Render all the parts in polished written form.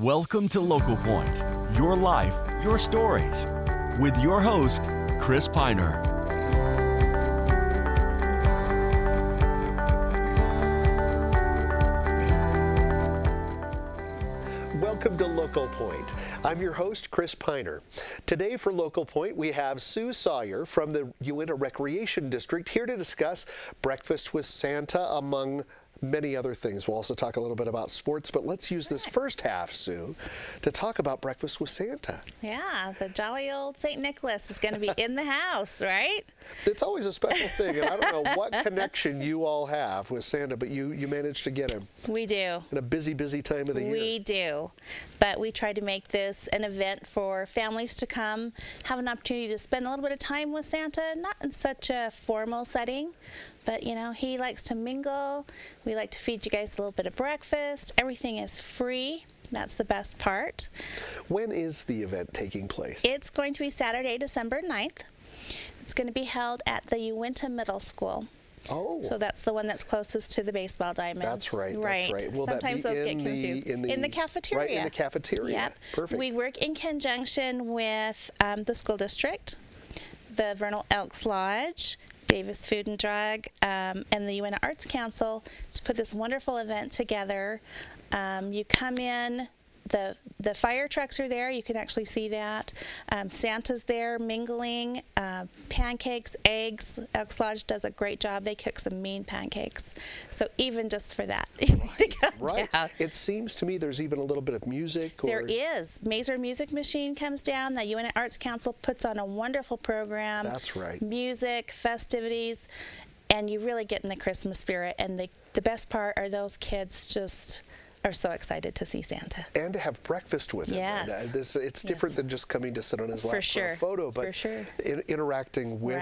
Welcome to Local Point, your life, your stories, with your host, Chris Piner. Welcome to Local Point. I'm your host, Chris Piner. Today for Local Point, we have Sue Sawyer from the Uintah Recreation District here to discuss Breakfast with Santa, among many other things. We'll also talk a little bit about sports, but let's use this first half, Sue, to talk about Breakfast with Santa. Yeah, the jolly old St. Nicholas is going to be in the house, right? It's always a special thing, and I don't know what connection you all have with Santa, but you managed to get him. We do. In a busy, busy time of the year. We do. But we tried to make this an event for families to come, have an opportunity to spend a little bit of time with Santa, not in such a formal setting, but, you know, he likes to mingle. We like to feed you guys a little bit of breakfast. Everything is free. That's the best part. When is the event taking place? It's going to be Saturday, December 9th. It's going to be held at the Uintah Middle School. Oh. So that's the one that's closest to the baseball diamonds. That's right. Right. That's right. Will Sometimes that be those get confused. in the cafeteria. Right, in the cafeteria. Yep. Perfect. We work in conjunction with the school district, the Vernal Elks Lodge, Davis Food and Drug, and the Uintah Arts Council to put this wonderful event together. You come in, the fire trucks are there, you can actually see that. Santa's there mingling, pancakes, eggs. Elks Lodge does a great job. They cook some mean pancakes. So even just for that, Right. It seems to me there's even a little bit of music. There is. Mazer Music Machine comes down. The Uintah Arts Council puts on a wonderful program. That's right. Music, festivities, and you really get in the Christmas spirit. And the best part are those kids just are so excited to see Santa. And to have breakfast with him. Yes. It's different than just coming to sit on his lap for a photo, but interacting with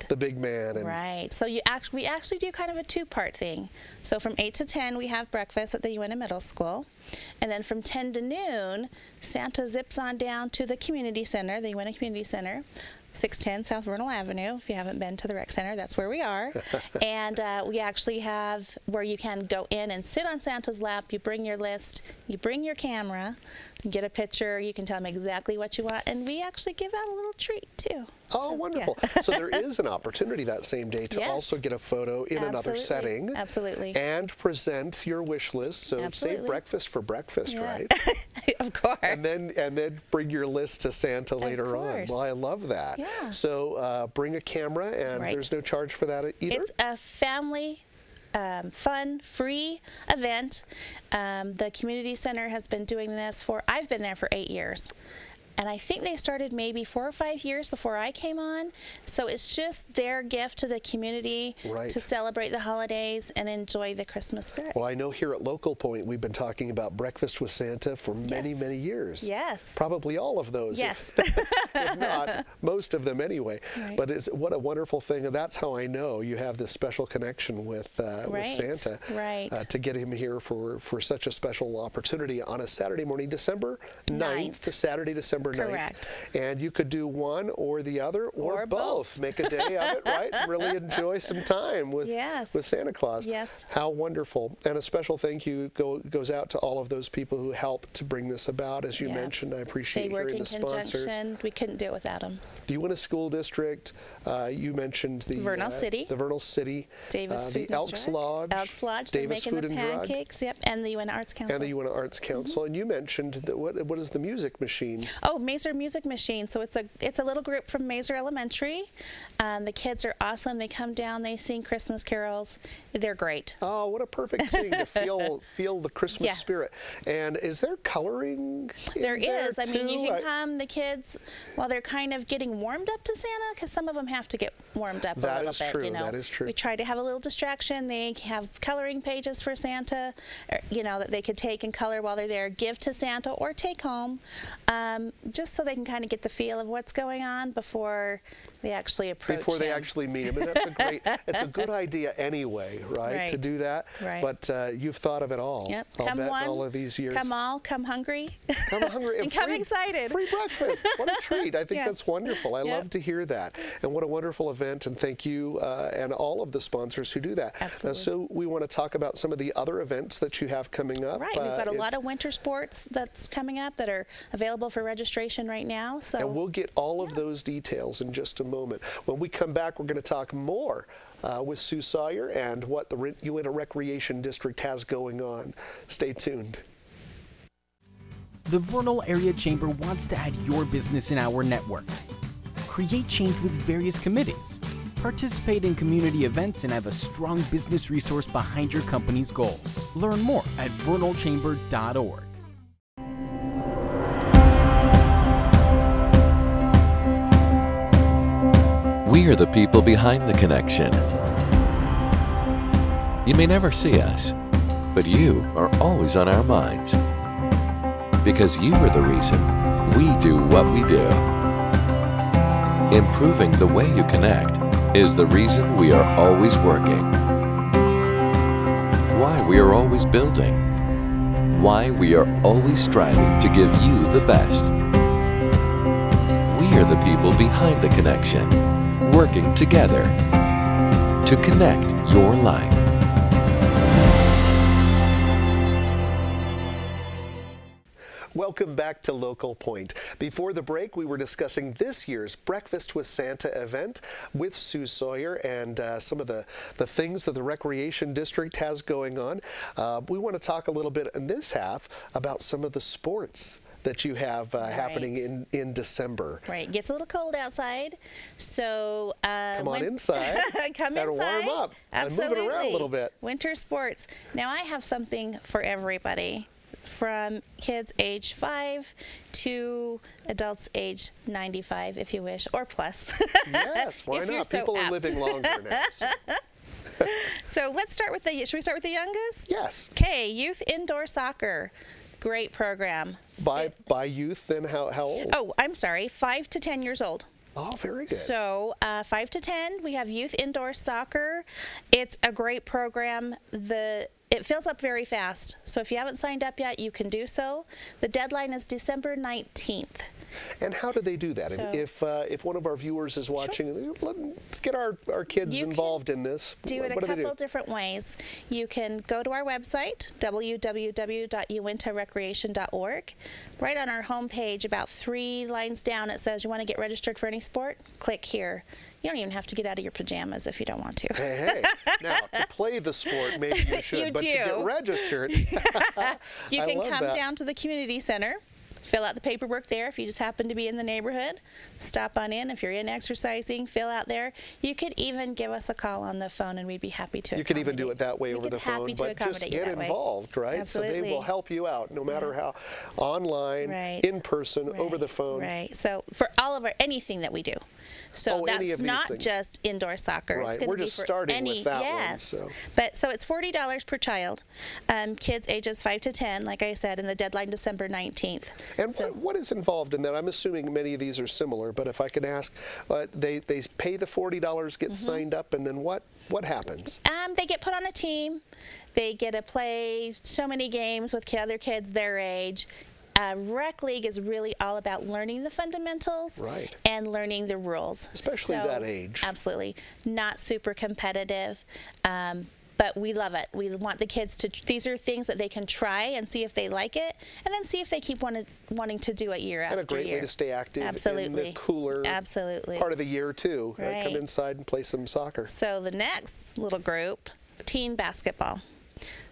the big man. And right. So we actually do kind of a two-part thing. So from 8 to 10, we have breakfast at the Uintah Middle School. And then from 10 to noon, Santa zips on down to the community center, the Uintah Community Center, 610 South Vernal Avenue. If you haven't been to the rec center, that's where we are. And we actually have where you can go in and sit on Santa's lap. You bring your list, you bring your camera, you get a picture, you can tell him exactly what you want, and we actually give out a little treat too. Oh, so, wonderful. Yeah. So there is an opportunity that same day to also get a photo in another setting. Absolutely. And present your wish list. So save breakfast for breakfast, right? Of course. And then bring your list to Santa later on. Well, I love that. Yeah. So bring a camera, and there's no charge for that either? It's a family fun, free event. The community center has been doing this I've been there for 8 years. And I think they started maybe 4 or 5 years before I came on. So it's just their gift to the community to celebrate the holidays and enjoy the Christmas spirit. Well, I know here at Local Point we've been talking about Breakfast with Santa for many, many years. Yes. Probably all of those. Yes. If not, most of them anyway. Right. But what a wonderful thing. And that's how I know you have this special connection with Santa. Right. To get him here for such a special opportunity on a Saturday morning, December 9th, Saturday, December 9th. Correct. And you could do one or the other or both. Make a day of it, right? Really enjoy some time with Santa Claus. Yes. How wonderful. And a special thank you goes out to all of those people who helped to bring this about. As you mentioned, I appreciate hearing the sponsors. We couldn't do it without them. The Uintah School District, you mentioned the Vernal City. The Vernal City. Davis Food the Elks Lodge. Elks Lodge. Davis making Food the and pancakes. Drug. Yep. And the Uintah Arts Council. And the Uintah Arts Council. And you mentioned that what is the music machine? Oh, Mazer Music Machine. So it's a little group from Mazer Elementary. The kids are awesome. They come down, they sing Christmas carols. They're great. Oh, what a perfect thing to feel the Christmas spirit. And is there coloring? There is. I mean, you can come. The kids, while they're kind of getting warmed up to Santa, because some of them have to get warmed up a little bit. True. You know? That is true. We try to have a little distraction. They have coloring pages for Santa, that they could take and color while they're there, give to Santa or take home, just so they can kind of get the feel of what's going on before They actually approach before they him. actually meet him, and that's a great. It's a good idea anyway, right? To do that. Right. But you've thought of it all. Yep. I'll Come bet one, all of these years. come all, come hungry. Come hungry and come excited. Free breakfast. What a treat. I think Yes. that's wonderful. I love to hear that. And what a wonderful event. And thank you and all of the sponsors who do that. Absolutely. So we want to talk about some of the other events that you have coming up. Right. We've got a lot of winter sports that's coming up that are available for registration right now. So. And we'll get all of those details in just a moment. When we come back, we're going to talk more with Sue Sawyer and what the Uintah Recreation District has going on. Stay tuned. The Vernal Area Chamber wants to add your business in our network. Create change with various committees. Participate in community events and have a strong business resource behind your company's goals. Learn more at vernalchamber.org. We are the people behind the connection. You may never see us, but you are always on our minds. Because you are the reason we do what we do. Improving the way you connect is the reason we are always working. Why we are always building. Why we are always striving to give you the best. We are the people behind the connection, working together to connect your life. Welcome back to Local Point. Before the break, we were discussing this year's Breakfast with Santa event with Sue Sawyer and some of the things that the Recreation District has going on. We want to talk a little bit in this half about some of the sports that you have happening in December. Right. It gets a little cold outside, so come on inside. Come Gotta inside. warm up. Absolutely. And move it around a little bit. Winter sports. Now I have something for everybody, from kids age 5 to adults age 95, if you wish, or plus. Yes, why If you're not? so People are apt. living longer now. So. So let's start with should we start with the youngest? Yes. Okay, youth indoor soccer. Great program. By youth, then how old? Oh, I'm sorry, 5 to 10 years old. Oh, very good. So 5 to 10, we have youth indoor soccer. It's a great program. It fills up very fast. So if you haven't signed up yet, you can do so. The deadline is December 19th. And how do they do that? So, if one of our viewers is watching, let's get our kids involved in this. Do it a couple different ways. You can go to our website, www.uintahrecreation.org. Right on our homepage, about 3 lines down, it says you want to get registered for any sport. Click here. You don't even have to get out of your pajamas if you don't want to. Hey. Now, to play the sport, maybe you should, but to get registered, you can love come that. down to the community center. Fill out the paperwork there if you just happen to be in the neighborhood. Stop on in. If you're in exercising, fill out there. You could even give us a call on the phone and we'd be happy to You can even do it that way over the phone, but just get involved, right? Absolutely. So they will help you out no matter how, online, in person, over the phone. Right. So for all of anything that we do. So that's not just indoor soccer. Right. It's going We're to be just for starting with that one. So. So it's $40 per child. Kids ages 5 to 10, like I said, and the deadline December 19th. And what is involved in that? I'm assuming many of these are similar, but if I could ask, they pay the $40, get signed up, and then what happens? They get put on a team. They get to play so many games with other kids their age. Rec League is really all about learning the fundamentals and learning the rules. Especially that age. Absolutely. Not super competitive, but we love it. We want the kids to, these are things that they can try and see if they like it, and then see if they keep wanting to do it year after year. And a great way to stay active in the cooler part of the year, too. Right. Come inside and play some soccer. So the next little group, teen basketball.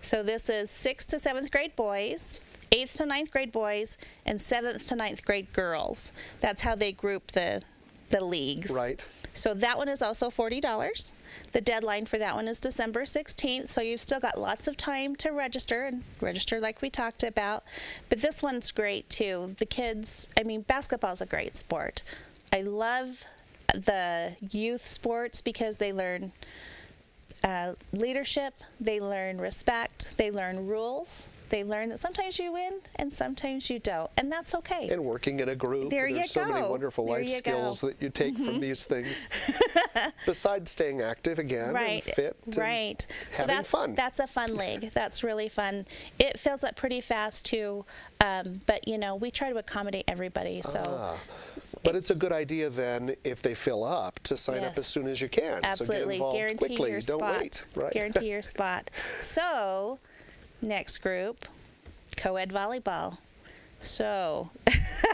So this is 6th to 7th grade boys, 8th to 9th grade boys, and 7th to 9th grade girls. That's how they group the leagues. Right. So that one is also $40. The deadline for that one is December 16th, so you've still got lots of time to register, and register like we talked about. But this one's great too. The kids, basketball is a great sport. I love the youth sports because they learn leadership, they learn respect, they learn rules. They learn that sometimes you win and sometimes you don't, and that's okay. And working in a group. There you there's so many wonderful There life you skills that you take from these things. Besides staying active again and fit Right. So having fun. That's a fun league. That's really fun. It fills up pretty fast too, but you know, we try to accommodate everybody. So. But it's a good idea then, if they fill up, to sign up as soon as you can. Absolutely. So get involved Guarantee quickly. your Don't spot. wait. Right. Guarantee your spot. So, next group, co-ed volleyball. So,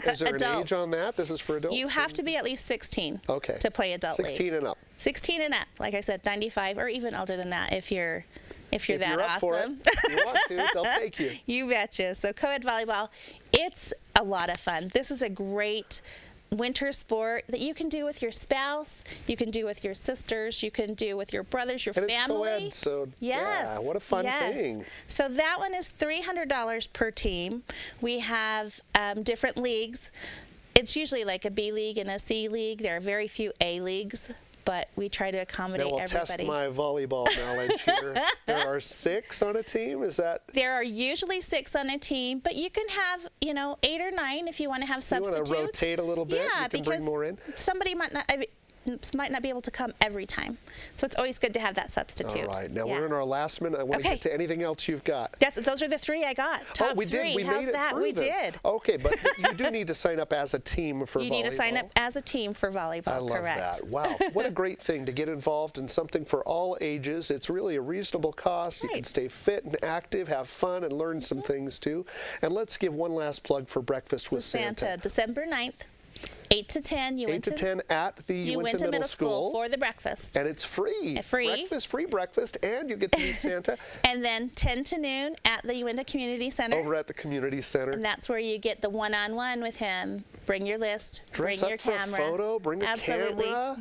is there adults. an age on that? This is for adults? You have to be at least 16 to play adult 16 league. and up. 16 and up. Like I said, 95 or even older than that if you're that up awesome. For it, you want to, they'll take you. You betcha. So co-ed volleyball, it's a lot of fun. This is a great winter sport that you can do with your spouse, you can do with your sisters, you can do with your brothers, your family. It's co-ed, so yeah, what a fun thing. So that one is $300 per team. We have different leagues. It's usually like a B league and a C league. There are very few A leagues, but we try to accommodate everybody. Now we'll test my volleyball knowledge here. There are 6 on a team, is that? There are usually 6 on a team, but you can have, 8 or 9 if you want to have substitutes. You want to rotate a little bit? Yeah, you can bring more in? Somebody might not be able to come every time. So it's always good to have that substitute. All right. Now we're in our last minute. I want to get to anything else you've got. Those are the 3 I got. Top we 3. did. We How's made it that? through We them. did. Okay, but you do need to sign up as a team for volleyball. You need to sign up as a team for volleyball, I love that. Wow. What a great thing to get involved in something for all ages. It's really a reasonable cost. You can stay fit and active, have fun, and learn some things too. And let's give one last plug for Breakfast with Santa. December 9th. 8 to 10, 8 to 10 at the Uintah Middle School for the breakfast. And it's free. Free breakfast, and you get to meet Santa. And then 10 to noon at the Uintah Community Center. Over at the Community Center. And that's where you get the one-on-one with him. Bring your list, bring your up for camera. A photo, bring a camera,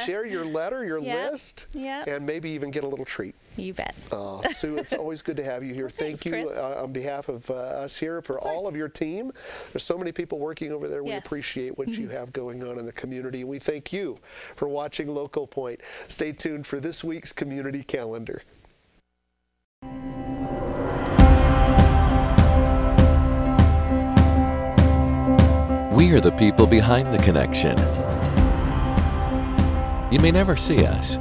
share your letter, your list, and maybe even get a little treat. You bet. Sue, it's always good to have you here. Thanks, Thank you on behalf of us here for all of your team. There's so many people working over there. We appreciate what you have going on in the community. We thank you for watching Local Point. Stay tuned for this week's community calendar. We are the people behind the connection. You may never see us,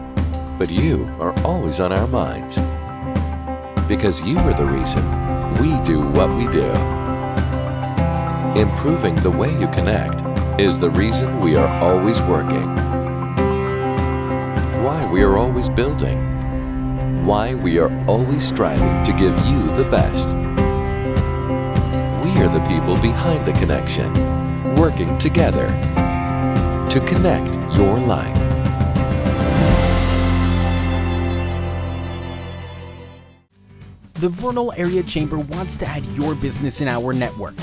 but you are always on our minds. Because you are the reason we do what we do. Improving the way you connect is the reason we are always working. Why we are always building. Why we are always striving to give you the best. We are the people behind the connection, working together to connect your life. The Vernal Area Chamber wants to add your business in our network.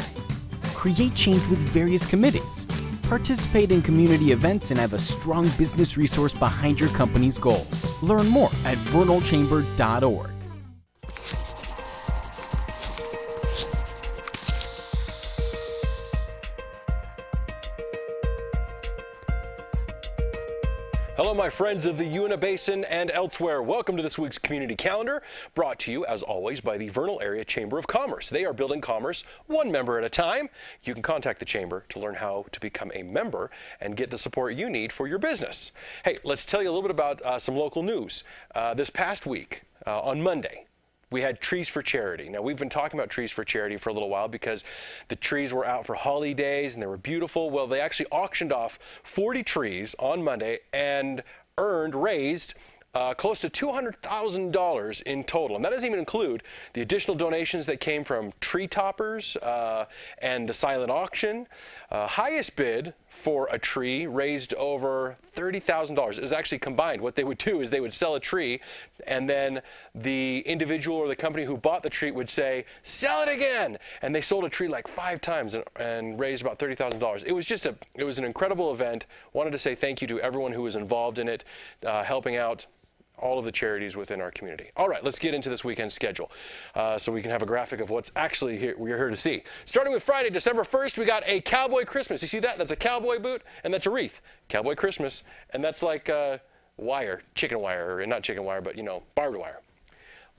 Create change with various committees. Participate in community events and have a strong business resource behind your company's goals. Learn more at vernalchamber.org. Hello, my friends of the Uintah Basin and elsewhere. Welcome to this week's Community Calendar, brought to you, as always, by the Vernal Area Chamber of Commerce. They are building commerce one member at a time. You can contact the Chamber to learn how to become a member and get the support you need for your business. Hey, let's tell you a little bit about some local news. This past week, on Monday, we had Trees for Charity. Now, we've been talking about Trees for Charity for a little while because the trees were out for holidays and they were beautiful. Well, they actually auctioned off 40 trees on Monday and raised close to $200,000 in total. And that doesn't even include the additional donations that came from tree toppers and the silent auction. Highest bid for a tree raised over $30,000. It was actually combined. What they would do is they would sell a tree, and then the individual or the company who bought the tree would say, sell it again. And they sold a tree like 5 times and raised about $30,000. It was an incredible event. Wanted to say thank you to everyone who was involved in it, helping out all of the charities within our community. All right, let's get into this weekend's schedule so we can have a graphic of what's actually here, we're here to see. Starting with Friday, December 1st, we got a Cowboy Christmas. You see that? That's a cowboy boot, and that's a wreath. Cowboy Christmas, and that's like wire, chicken wire, or not chicken wire, but, you know, barbed wire.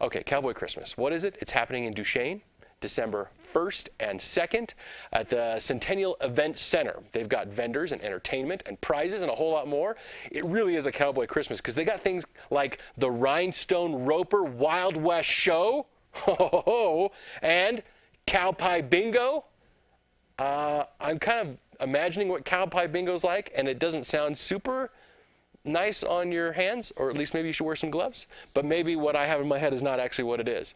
Okay, Cowboy Christmas. What is it? It's happening in Duchesne. December 1st and 2nd at the Centennial Event Center. They've got vendors and entertainment and prizes and a whole lot more. It really is a cowboy Christmas because they got things like the Rhinestone Roper Wild West Show and Cow Pie Bingo. I'm kind of imagining what Cow Pie Bingo's like, and it doesn't sound super nice on your hands, or at least maybe you should wear some gloves. But maybe what I have in my head is not actually what it is.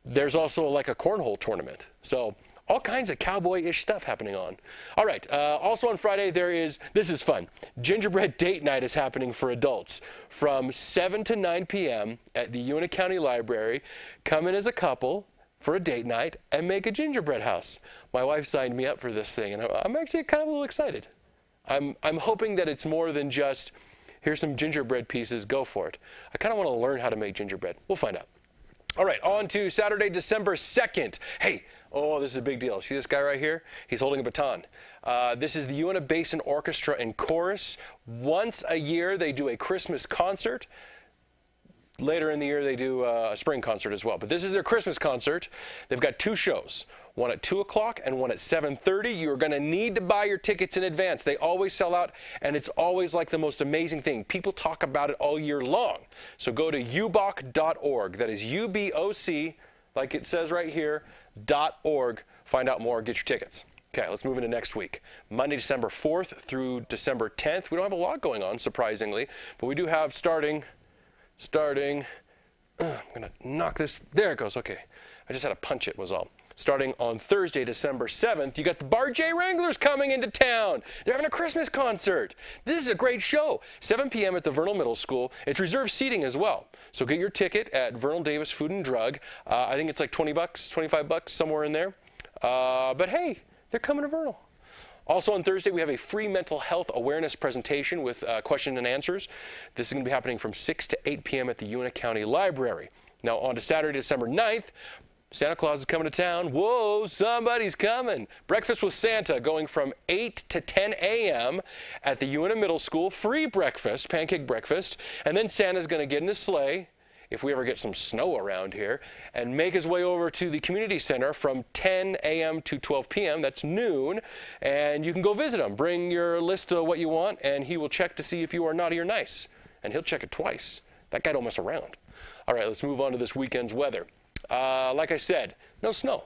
There's also like a cornhole tournament. So all kinds of cowboy-ish stuff happening on. All right, also on Friday this is fun, gingerbread date night is happening for adults from 7 to 9 p.m. at the Uintah County Library. Come in as a couple for a date night and make a gingerbread house. My wife signed me up for this thing, and I'm actually kind of a little excited. I'm hoping that it's more than just, here's some gingerbread pieces, go for it. I kind of want to learn how to make gingerbread. We'll find out. All right, on to Saturday, December 2nd. Hey, oh, this is a big deal. See this guy right here? He's holding a baton. This is the Uintah Basin Orchestra and Chorus. Once a year, they do a Christmas concert. Later in the year, they do a spring concert as well. But this is their Christmas concert. They've got 2 shows, one at 2 o'clock and one at 7:30. You're going to need to buy your tickets in advance. They always sell out, and it's always like the most amazing thing. People talk about it all year long. So go to uboc.org. That is UBOC, like it says right here, .org. Find out more, get your tickets. Okay, let's move into next week. Monday, December 4th through December 10th. We don't have a lot going on, surprisingly, but we do have starting, I'm going to knock this, there it goes, okay. I just had to punch it was all. Starting on Thursday, December 7th, you got the Bar J Wranglers coming into town. They're having a Christmas concert. This is a great show. 7 p.m. at the Vernal Middle School. It's reserved seating as well. So get your ticket at Vernal Davis Food and Drug. I think it's like $20, $25, somewhere in there. But hey, they're coming to Vernal. Also on Thursday, we have a free mental health awareness presentation with question and answers. This is going to be happening from 6 to 8 p.m. at the Uintah County Library. Now on to Saturday, December 9th. Santa Claus is coming to town. Whoa, somebody's coming. Breakfast with Santa going from 8 to 10 a.m. at the Uintah Middle School. Free breakfast, pancake breakfast. And then Santa's going to get in his sleigh, if we ever get some snow around here, and make his way over to the community center from 10 a.m. to 12 p.m. That's noon. And you can go visit him. Bring your list of what you want, and he will check to see if you are naughty or nice. And he'll check it twice. That guy don't mess around. All right, let's move on to this weekend's weather. Like I said, no snow.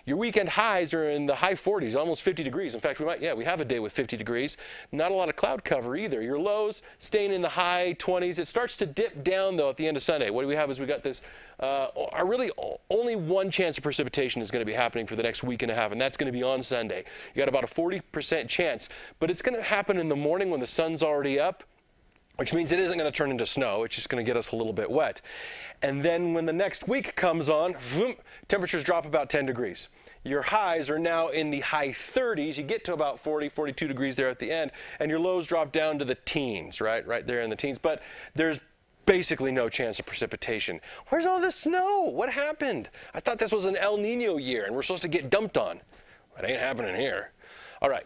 Your weekend highs are in the high 40s, almost 50 degrees. In fact, we have a day with 50 degrees. Not a lot of cloud cover either. Your lows staying in the high 20s. It starts to dip down, though, at the end of Sunday. What do we have is we got this, really only one chance of precipitation is going to be happening for the next week and a half, and that's going to be on Sunday. You got about a 40% chance, but it's going to happen in the morning when the sun's already up, which means it isn't going to turn into snow. It's just going to get us a little bit wet. And then when the next week comes on, temperatures drop about 10 degrees. Your highs are now in the high 30s. You get to about 40, 42 degrees there at the end, and your lows drop down to the teens, right there in the teens. But there's basically no chance of precipitation. Where's all this snow? What happened? I thought this was an El Nino year, and we're supposed to get dumped on. It ain't happening here. All right,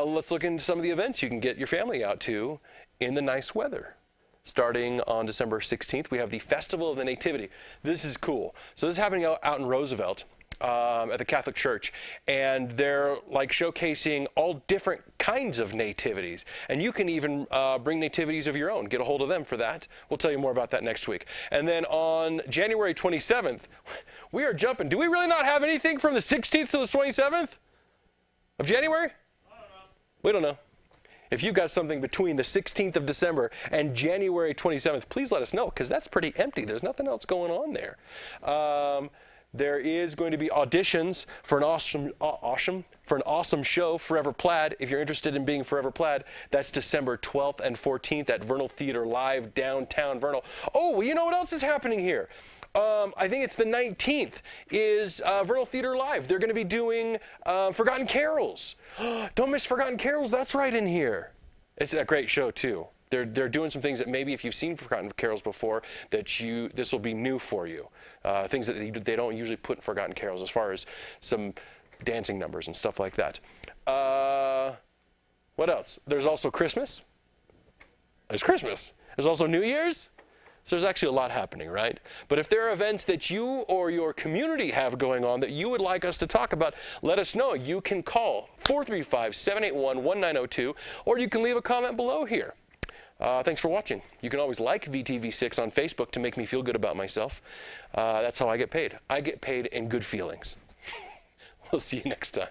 let's look into some of the events you can get your family out to in the nice weather. Starting on December 16th, we have the Festival of the Nativity. This is cool. So this is happening out in Roosevelt at the Catholic Church, and they're like showcasing all different kinds of nativities. And you can even bring nativities of your own. Get a hold of them for that. We'll tell you more about that next week. And then on January 27th, we are jumping. Do we really not have anything from the 16th to the 27th of January? I don't know. We don't know. If you've got something between the 16th of December and January 27th, please let us know, because that's pretty empty. There's nothing else going on there. There is going to be auditions for an awesome show, Forever Plaid. If you're interested in being Forever Plaid, that's December 12th and 14th at Vernal Theater Live, downtown Vernal. Oh, well, you know what else is happening here? I think it's the 19th is Vernal Theater Live. They're going to be doing Forgotten Carols. Don't miss Forgotten Carols. That's right in here. It's a great show, too. They're doing some things that maybe if you've seen Forgotten Carols before, this will be new for you. Things that they don't usually put in Forgotten Carols, as far as some dancing numbers and stuff like that. What else? There's also Christmas. There's Christmas. There's also New Year's. So there's actually a lot happening, right? But if there are events that you or your community have going on that you would like us to talk about, let us know. You can call 435-781-1902, or you can leave a comment below here. Thanks for watching. You can always like VTV6 on Facebook to make me feel good about myself. That's how I get paid. I get paid in good feelings. We'll see you next time.